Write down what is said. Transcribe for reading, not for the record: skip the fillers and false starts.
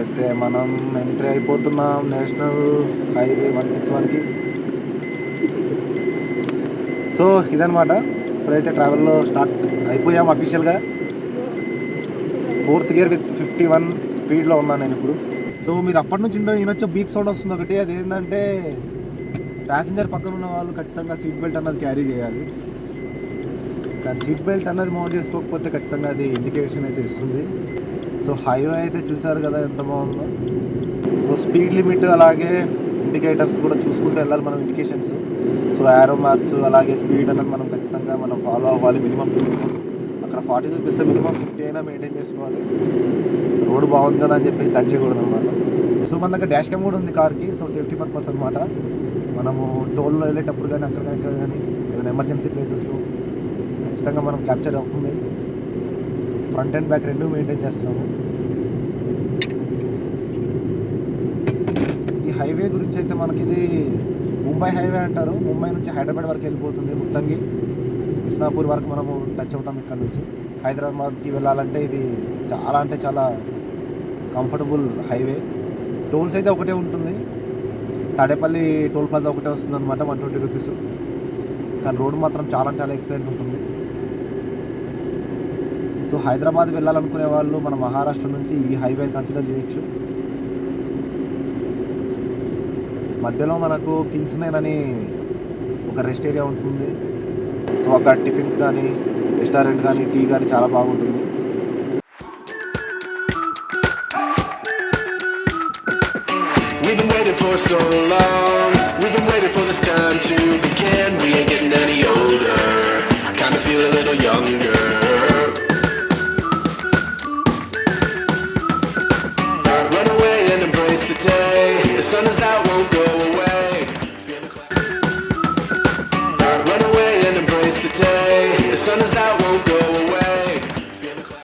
అయితే మనం ఎంట్రీ అయిపోతున్నాం నేషనల్ హైవే 161కి. సో ఇదనమాట, ఇప్పుడైతే ట్రావెల్లో స్టార్ట్ అయిపోయాం అఫీషియల్గా. 4th గేర్ విత్ 51 స్పీడ్లో ఉన్నాను నేను ఇప్పుడు. సో మీరు అప్పటి నుంచి వినొచ్చే బీప్ సౌండ్ వస్తుంది ఒకటి. అది ఏంటంటే ప్యాసింజర్ పక్కన ఉన్న వాళ్ళు ఖచ్చితంగా సీట్ బెల్ట్ అన్నది క్యారీ చేయాలి. కానీ సీట్ బెల్ట్ అన్నది మౌంట్ చేసుకోకపోతే ఖచ్చితంగా అది ఇండికేషన్ అయితే ఇస్తుంది. సో హైవే అయితే చూసారు కదా ఎంత బాగుందో. సో స్పీడ్ లిమిట్ అలాగే ఇండికేటర్స్ కూడా చూసుకుంటూ వెళ్ళాలి మనం, ఇండికేషన్స్. సో యారో మార్క్స్ అలాగే స్పీడ్ అన్నది మనం ఖచ్చితంగా మనం ఫాలో అవ్వాలి. మినిమం అక్కడ 40 చూపిస్తే మినిమం 50 అయినా మెయింటైన్ చేసుకోవాలి. రోడ్ బాగుంది కదా అని చెప్పేసి టచ్ చేయకూడదు అనమాట. సో మన దగ్గర డాష్ క్యామ్ కూడా ఉంది కార్కి. సో సేఫ్టీ పర్పస్ అనమాట. మనము టోల్లో వెళ్ళేటప్పుడు కానీ అక్కడ కానీ ఏదైనా ఎమర్జెన్సీ ప్లేసెస్లో ఖచ్చితంగా మనం క్యాప్చర్ అవుతుంది. ఫ్రంట్ అండ్ బ్యాక్ రెండు మెయింటైన్ చేస్తున్నాము. ఈ హైవే గురించి అయితే మనకి ఇది ముంబై హైవే అంటారు. ముంబై నుంచి హైదరాబాద్ వరకు వెళ్ళిపోతుంది. ముత్తంగి ఇస్నాపూర్ వరకు మనము టచ్ అవుతాం ఇక్కడ నుంచి. హైదరాబాద్కి వెళ్ళాలంటే ఇది చాలా అంటే చాలా కంఫర్టబుల్ హైవే. టోల్స్ అయితే ఒకటే ఉంటుంది. తాడేపల్లి టోల్ ప్లాజా ఒకటే వస్తుంది అనమాట, 120 రూపీస్. కానీ రోడ్ మాత్రం చాలా చాలా ఎక్సలెంట్ ఉంటుంది. సో హైదరాబాద్ వెళ్ళాలనుకునే వాళ్ళు మన మహారాష్ట్ర నుంచి ఈ హైవేని కన్సిడర్ చేయొచ్చు. మధ్యలో మనకు కింగ్స్ నైన్ అని ఒక రెస్ట్ ఏరియా ఉంటుంది. సో అక్కడ టిఫిన్స్ కానీ రెస్టారెంట్ కానీ టీ కానీ చాలా బాగుంటుంది. We've been waiting for so long. We've been waiting for this time to begin. We ain't getting any older. I kinda feel a little younger. Run away and embrace the day. The sun is out, won't go away. Feel the cloud. Run away and embrace the day. The sun is out.